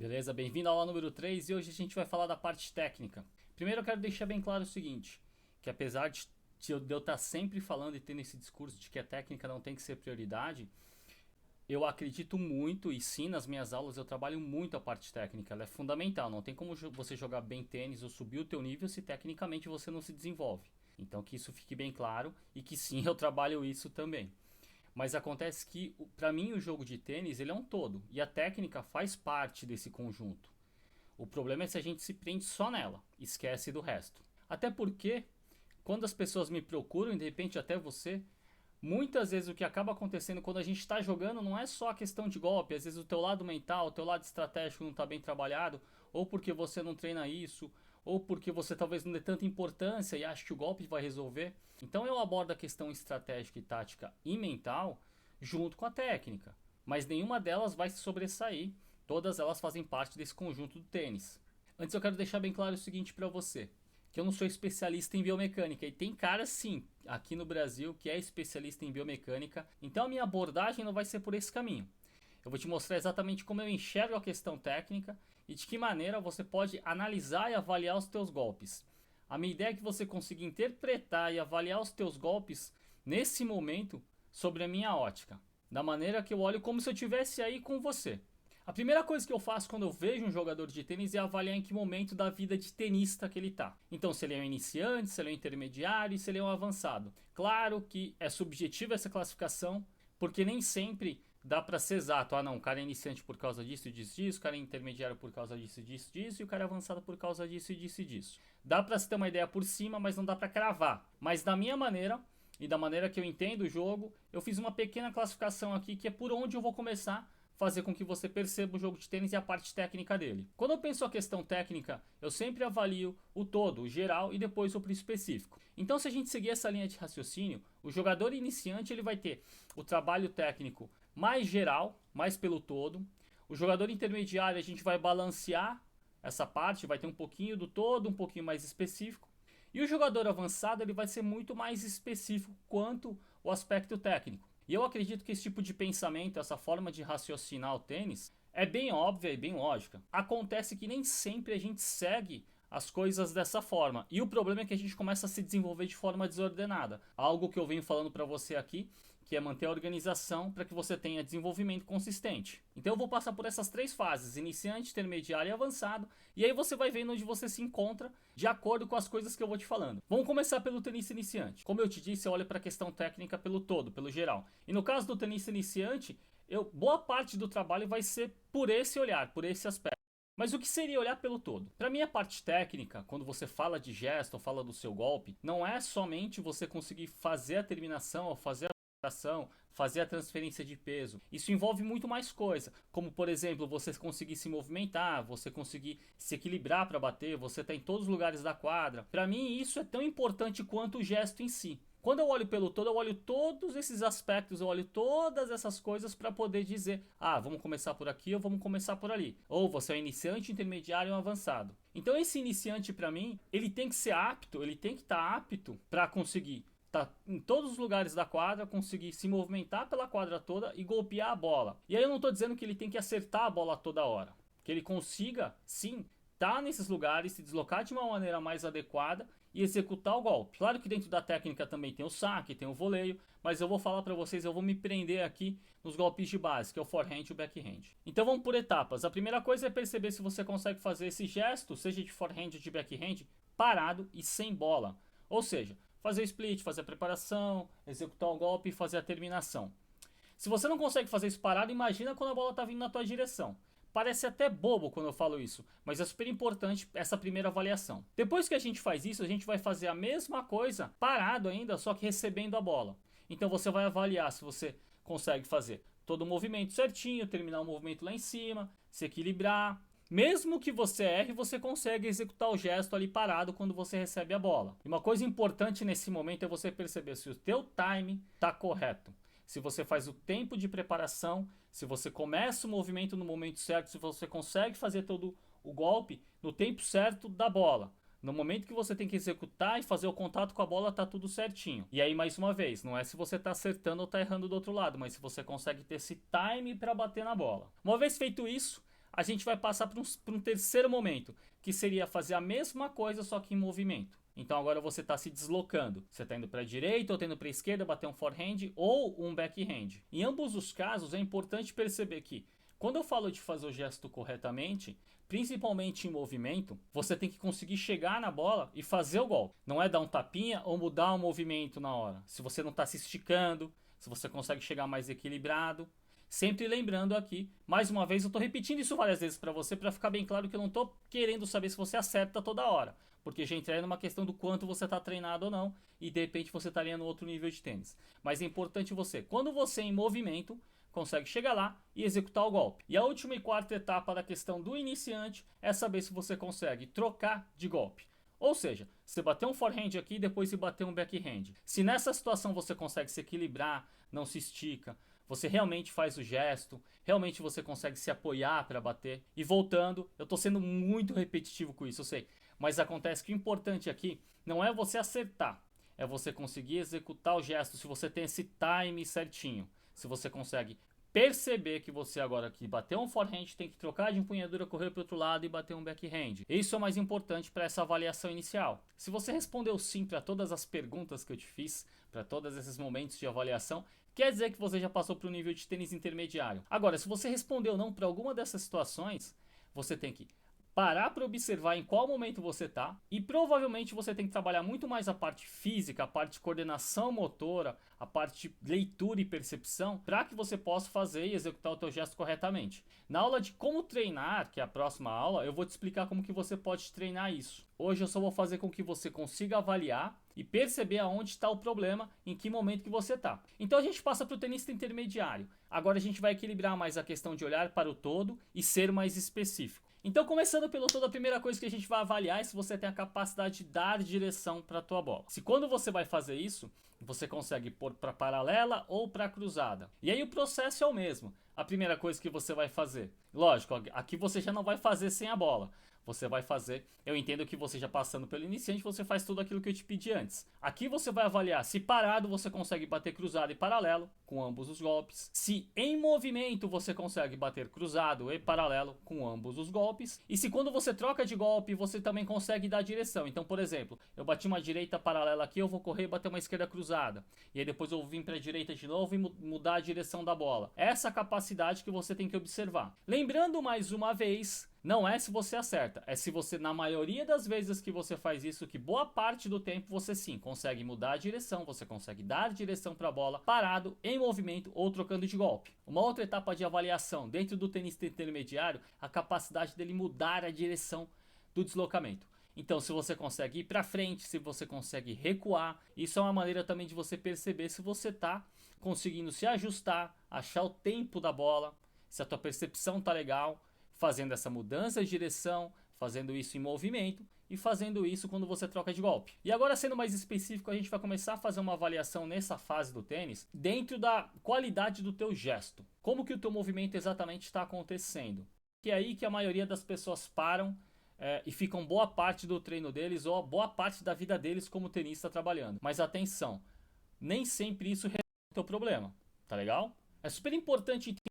Beleza? Bem-vindo à aula número 3 e hoje a gente vai falar da parte técnica. Primeiro eu quero deixar bem claro o seguinte, que apesar de eu estar sempre falando e tendo esse discurso de que a técnica não tem que ser prioridade, eu acredito muito e sim, nas minhas aulas eu trabalho muito a parte técnica, ela é fundamental, não tem como você jogar bem tênis ou subir o teu nível se tecnicamente você não se desenvolve. Então que isso fique bem claro e que sim, eu trabalho isso também. Mas acontece que, para mim, o jogo de tênis ele é um todo. E a técnica faz parte desse conjunto. O problema é se a gente se prende só nela, esquece do resto. Até porque, quando as pessoas me procuram, e de repente até você, muitas vezes o que acaba acontecendo quando a gente está jogando não é só a questão de golpe. Às vezes o teu lado mental, o teu lado estratégico não está bem trabalhado, ou porque você não treina isso, ou porque você talvez não dê tanta importância e acha que o golpe vai resolver. Então eu abordo a questão estratégica e tática e mental junto com a técnica. Mas nenhuma delas vai se sobressair. Todas elas fazem parte desse conjunto do tênis. Antes eu quero deixar bem claro o seguinte para você, que eu não sou especialista em biomecânica. E tem cara sim, aqui no Brasil, que é especialista em biomecânica. Então a minha abordagem não vai ser por esse caminho. Eu vou te mostrar exatamente como eu enxergo a questão técnica e de que maneira você pode analisar e avaliar os teus golpes. A minha ideia é que você consiga interpretar e avaliar os teus golpes nesse momento sobre a minha ótica, da maneira que eu olho como se eu estivesse aí com você. A primeira coisa que eu faço quando eu vejo um jogador de tênis é avaliar em que momento da vida de tenista que ele está. Então, se ele é um iniciante, se ele é um intermediário e se ele é um avançado. Claro que é subjetiva essa classificação, porque nem sempre dá para ser exato. Ah, não, o cara é iniciante por causa disso, disso, disso, o cara é intermediário por causa disso, disso, disso, e o cara é avançado por causa disso, disso e disso. Dá para se ter uma ideia por cima, mas não dá para cravar. Mas da minha maneira e da maneira que eu entendo o jogo, eu fiz uma pequena classificação aqui que é por onde eu vou começar fazer com que você perceba o jogo de tênis e a parte técnica dele. Quando eu penso a questão técnica, eu sempre avalio o todo, o geral e depois o específico. Então, se a gente seguir essa linha de raciocínio, o jogador iniciante ele vai ter o trabalho técnico mais geral, mais pelo todo. O jogador intermediário a gente vai balancear essa parte, vai ter um pouquinho do todo, um pouquinho mais específico. E o jogador avançado ele vai ser muito mais específico quanto o aspecto técnico. E eu acredito que esse tipo de pensamento, essa forma de raciocinar o tênis, é bem óbvia e bem lógica. Acontece que nem sempre a gente segue as coisas dessa forma. E o problema é que a gente começa a se desenvolver de forma desordenada. Algo que eu venho falando para você aqui, que é manter a organização para que você tenha desenvolvimento consistente. Então eu vou passar por essas três fases, iniciante, intermediário e avançado, e aí você vai vendo onde você se encontra de acordo com as coisas que eu vou te falando. Vamos começar pelo tenista iniciante. Como eu te disse, eu olho para a questão técnica pelo todo, pelo geral. E no caso do tenista iniciante, boa parte do trabalho vai ser por esse olhar, por esse aspecto. Mas o que seria olhar pelo todo? Para mim, a parte técnica, quando você fala de gesto ou fala do seu golpe, não é somente você conseguir fazer a terminação ou fazer fazer a transferência de peso. Isso envolve muito mais coisa, como por exemplo, você conseguir se movimentar, você conseguir se equilibrar para bater, você está em todos os lugares da quadra. Para mim, isso é tão importante quanto o gesto em si. Quando eu olho pelo todo, eu olho todos esses aspectos, eu olho todas essas coisas para poder dizer, ah, vamos começar por aqui ou vamos começar por ali. Ou você é um iniciante, intermediário ou avançado. Então esse iniciante para mim, ele tem que ser apto, ele tem que estar apto para conseguir tá em todos os lugares da quadra, conseguir se movimentar pela quadra toda e golpear a bola. E aí eu não estou dizendo que ele tem que acertar a bola toda hora. Que ele consiga, sim, estar nesses lugares, se deslocar de uma maneira mais adequada e executar o golpe. Claro que dentro da técnica também tem o saque, tem o voleio, mas eu vou falar para vocês, eu vou me prender aqui nos golpes de base, que é o forehand e o backhand. Então vamos por etapas. A primeira coisa é perceber se você consegue fazer esse gesto, seja de forehand ou de backhand, parado e sem bola. Ou seja, fazer o split, fazer a preparação, executar o golpe e fazer a terminação. Se você não consegue fazer isso parado, imagina quando a bola está vindo na tua direção. Parece até bobo quando eu falo isso, mas é super importante essa primeira avaliação. Depois que a gente faz isso, a gente vai fazer a mesma coisa parado ainda, só que recebendo a bola. Então você vai avaliar se você consegue fazer todo o movimento certinho, terminar o movimento lá em cima, se equilibrar. Mesmo que você erre, você consegue executar o gesto ali parado quando você recebe a bola. E uma coisa importante nesse momento é você perceber se o teu time está correto. Se você faz o tempo de preparação, se você começa o movimento no momento certo, se você consegue fazer todo o golpe no tempo certo da bola. No momento que você tem que executar e fazer o contato com a bola, tá tudo certinho. E aí, mais uma vez, não é se você tá acertando ou tá errando do outro lado, mas se você consegue ter esse time para bater na bola. Uma vez feito isso, a gente vai passar para um terceiro momento, que seria fazer a mesma coisa, só que em movimento. Então agora você está se deslocando. Você está indo para a direita ou está indo para a esquerda, bater um forehand ou um backhand. Em ambos os casos é importante perceber que quando eu falo de fazer o gesto corretamente, principalmente em movimento, você tem que conseguir chegar na bola e fazer o golpe. Não é dar um tapinha ou mudar o movimento na hora. Se você não está se esticando, se você consegue chegar mais equilibrado. Sempre lembrando aqui, mais uma vez, eu estou repetindo isso várias vezes para você, para ficar bem claro que eu não estou querendo saber se você acerta toda hora. Porque já entra numa questão do quanto você está treinado ou não, e de repente você estaria no outro nível de tênis. Mas é importante você, quando você em movimento, consegue chegar lá e executar o golpe. E a última e quarta etapa da questão do iniciante é saber se você consegue trocar de golpe. Ou seja, você bater um forehand aqui e depois se bater um backhand. Se nessa situação você consegue se equilibrar, não se estica, você realmente faz o gesto, realmente você consegue se apoiar para bater. E voltando, eu estou sendo muito repetitivo com isso, eu sei. Mas acontece que o importante aqui não é você acertar, é você conseguir executar o gesto se você tem esse time certinho. Se você consegue perceber que você agora que bateu um forehand tem que trocar de empunhadura, correr para o outro lado e bater um backhand. Isso é o mais importante para essa avaliação inicial. Se você respondeu sim para todas as perguntas que eu te fiz, para todos esses momentos de avaliação, quer dizer que você já passou para o nível de tênis intermediário. Agora, se você respondeu não para alguma dessas situações, você tem que parar para observar em qual momento você está e provavelmente você tem que trabalhar muito mais a parte física, a parte de coordenação motora, a parte de leitura e percepção para que você possa fazer e executar o teu gesto corretamente. Na aula de como treinar, que é a próxima aula, eu vou te explicar como que você pode treinar isso. Hoje eu só vou fazer com que você consiga avaliar e perceber aonde está o problema, em que momento que você está. Então a gente passa para o tenista intermediário. Agora a gente vai equilibrar mais a questão de olhar para o todo e ser mais específico. Então, começando pelo todo, a primeira coisa que a gente vai avaliar é se você tem a capacidade de dar direção para a tua bola. Se quando você vai fazer isso, você consegue pôr para paralela ou para cruzada. E aí o processo é o mesmo. A primeira coisa que você vai fazer, lógico, aqui você já não vai fazer sem a bola. Você vai fazer, eu entendo que você já passando pelo iniciante, você faz tudo aquilo que eu te pedi antes. Aqui você vai avaliar se parado você consegue bater cruzado e paralelo com ambos os golpes. Se em movimento você consegue bater cruzado e paralelo com ambos os golpes. E se quando você troca de golpe você também consegue dar direção. Então, por exemplo, eu bati uma direita paralela aqui, eu vou correr e bater uma esquerda cruzada. E aí depois eu vou vir para a direita de novo e mudar a direção da bola. Essa capacidade que você tem que observar. Lembrando mais uma vez, não é se você acerta, é se você, na maioria das vezes que você faz isso, que boa parte do tempo você sim consegue mudar a direção, você consegue dar direção para a bola parado, em movimento ou trocando de golpe. Uma outra etapa de avaliação dentro do tenista intermediário, a capacidade dele mudar a direção do deslocamento. Então, se você consegue ir para frente, se você consegue recuar, isso é uma maneira também de você perceber se você está conseguindo se ajustar, achar o tempo da bola, se a tua percepção está legal, fazendo essa mudança de direção, fazendo isso em movimento e fazendo isso quando você troca de golpe. E agora, sendo mais específico, a gente vai começar a fazer uma avaliação nessa fase do tênis dentro da qualidade do teu gesto. Como que o teu movimento exatamente está acontecendo. Que é aí que a maioria das pessoas param e ficam boa parte do treino deles ou boa parte da vida deles como tenista trabalhando. Mas atenção, nem sempre isso resolve o teu problema, tá legal? É super importante entender.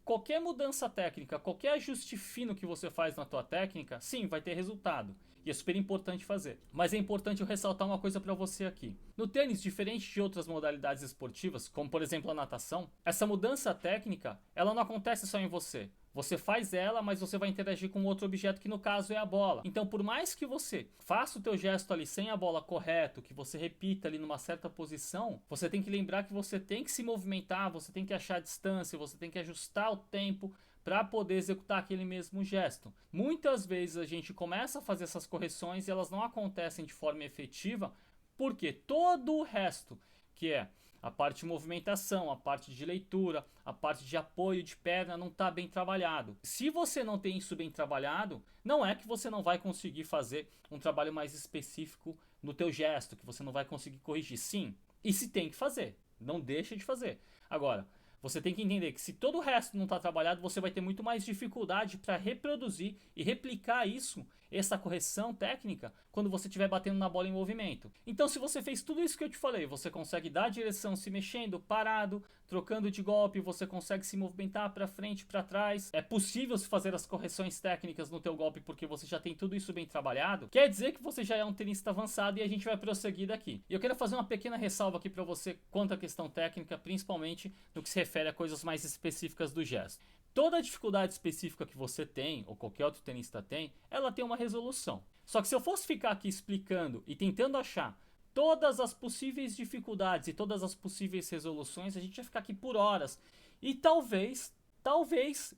Qualquer mudança técnica, qualquer ajuste fino que você faz na tua técnica, sim, vai ter resultado. E é super importante fazer. Mas é importante eu ressaltar uma coisa para você aqui. No tênis, diferente de outras modalidades esportivas, como por exemplo a natação, essa mudança técnica, ela não acontece só em você. Você faz ela, mas você vai interagir com outro objeto que no caso é a bola. Então, por mais que você faça o teu gesto ali sem a bola correto, que você repita ali numa certa posição, você tem que lembrar que você tem que se movimentar, você tem que achar a distância, você tem que ajustar o tempo para poder executar aquele mesmo gesto. Muitas vezes a gente começa a fazer essas correções e elas não acontecem de forma efetiva, porque todo o resto, que é a parte de movimentação, a parte de leitura, a parte de apoio de perna não está bem trabalhado. Se você não tem isso bem trabalhado, não é que você não vai conseguir fazer um trabalho mais específico no teu gesto, que você não vai conseguir corrigir. Sim, e se tem que fazer, não deixa de fazer. Agora, você tem que entender que se todo o resto não está trabalhado, você vai ter muito mais dificuldade para reproduzir e replicar isso essa correção técnica quando você estiver batendo na bola em movimento. Então se você fez tudo isso que eu te falei, você consegue dar a direção se mexendo, parado, trocando de golpe, você consegue se movimentar para frente, para trás. É possível fazer as correções técnicas no teu golpe porque você já tem tudo isso bem trabalhado. Quer dizer que você já é um tenista avançado e a gente vai prosseguir daqui. E eu quero fazer uma pequena ressalva aqui para você quanto à questão técnica, principalmente no que se refere a coisas mais específicas do gesto. Toda a dificuldade específica que você tem, ou qualquer outro tenista tem, ela tem uma resolução. Só que se eu fosse ficar aqui explicando e tentando achar todas as possíveis dificuldades e todas as possíveis resoluções, a gente ia ficar aqui por horas. E talvez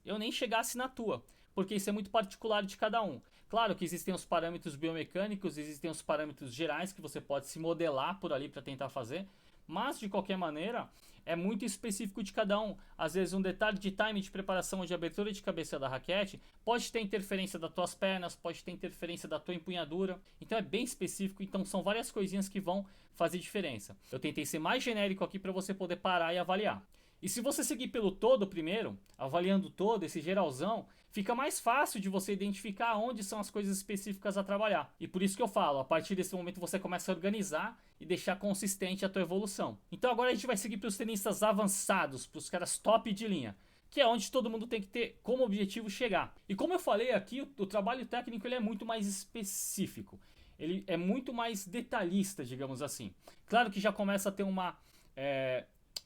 eu nem chegasse na tua, porque isso é muito particular de cada um. Claro que existem os parâmetros biomecânicos, existem os parâmetros gerais que você pode se modelar por ali para tentar fazer, mas de qualquer maneira é muito específico de cada um. Às vezes um detalhe de time de preparação ou de abertura de cabeça da raquete pode ter interferência das tuas pernas, pode ter interferência da tua empunhadura, então é bem específico, então são várias coisinhas que vão fazer diferença. Eu tentei ser mais genérico aqui para você poder parar e avaliar. E se você seguir pelo todo primeiro, avaliando todo, esse geralzão, fica mais fácil de você identificar onde são as coisas específicas a trabalhar. E por isso que eu falo, a partir desse momento você começa a organizar e deixar consistente a tua evolução. Então agora a gente vai seguir para os tenistas avançados, para os caras top de linha, que é onde todo mundo tem que ter como objetivo chegar. E como eu falei aqui, o trabalho técnico ele é muito mais específico. Ele é muito mais detalhista, digamos assim. Claro que já começa a ter uma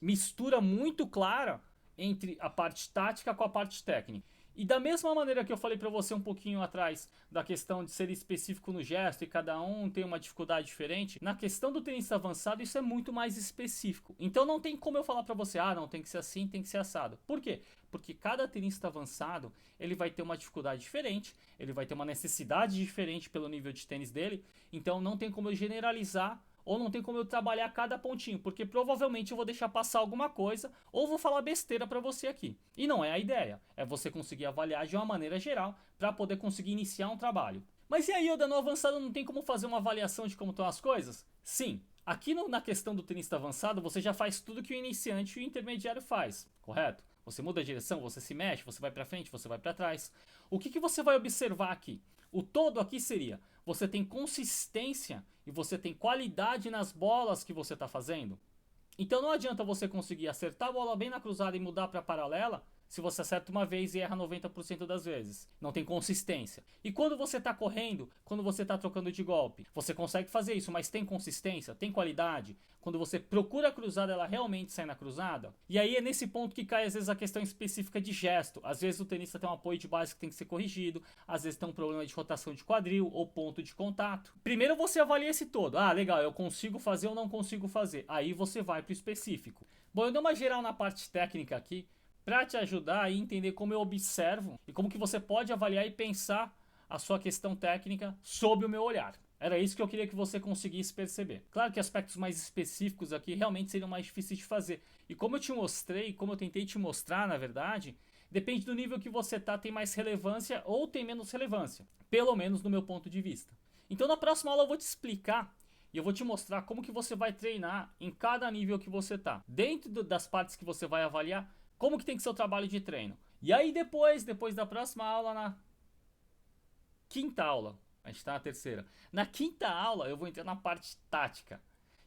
mistura muito clara entre a parte tática com a parte técnica. E da mesma maneira que eu falei para você um pouquinho atrás da questão de ser específico no gesto e cada um tem uma dificuldade diferente, na questão do tenista avançado isso é muito mais específico. Então não tem como eu falar para você, não, tem que ser assim, tem que ser assado. Por quê? Porque cada tenista avançado, ele vai ter uma dificuldade diferente, ele vai ter uma necessidade diferente pelo nível de tênis dele, então não tem como eu generalizar ou não tem como eu trabalhar cada pontinho, porque provavelmente eu vou deixar passar alguma coisa ou vou falar besteira para você aqui. E não é a ideia, é você conseguir avaliar de uma maneira geral para poder conseguir iniciar um trabalho. Mas e aí, Yoda, no avançado não tem como fazer uma avaliação de como estão as coisas? Sim, aqui na questão do tenista avançado você já faz tudo que o iniciante e o intermediário faz, correto? Você muda a direção, você se mexe, você vai para frente, você vai para trás. O que você vai observar aqui? O todo aqui seria, você tem consistência e você tem qualidade nas bolas que você está fazendo. Então não adianta você conseguir acertar a bola bem na cruzada e mudar para paralela se você acerta uma vez e erra 90% das vezes. Não tem consistência. E quando você está correndo, quando você está trocando de golpe, você consegue fazer isso, mas tem consistência, tem qualidade. Quando você procura a cruzada, ela realmente sai na cruzada. E aí é nesse ponto que cai às vezes a questão específica de gesto. Às vezes o tenista tem um apoio de base que tem que ser corrigido, às vezes tem um problema de rotação de quadril ou ponto de contato. Primeiro você avalia esse todo. Legal, eu consigo fazer ou não consigo fazer. Aí você vai para o específico. Bom, eu dei uma geral na parte técnica aqui, para te ajudar a entender como eu observo e como que você pode avaliar e pensar a sua questão técnica sob o meu olhar. Era isso que eu queria que você conseguisse perceber. Claro que aspectos mais específicos aqui realmente seriam mais difíceis de fazer. E como eu te mostrei, como eu tentei te mostrar, na verdade, depende do nível que você tá, tem mais relevância ou tem menos relevância. Pelo menos no meu ponto de vista. Então na próxima aula eu vou te explicar e eu vou te mostrar como que você vai treinar em cada nível que você tá. Dentro das partes que você vai avaliar, como que tem que ser o trabalho de treino. E aí depois da próxima aula, na quinta aula, a gente está na terceira. Na quinta aula eu vou entrar na parte tática.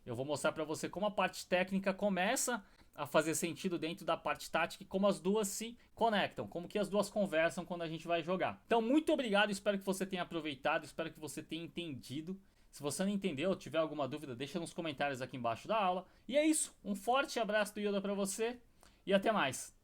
Eu vou mostrar para você como a parte técnica começa a fazer sentido dentro da parte tática e como as duas se conectam, como que as duas conversam quando a gente vai jogar. Então muito obrigado, espero que você tenha aproveitado, espero que você tenha entendido. Se você não entendeu ou tiver alguma dúvida, deixa nos comentários aqui embaixo da aula. E é isso, um forte abraço do Yoda para você e até mais.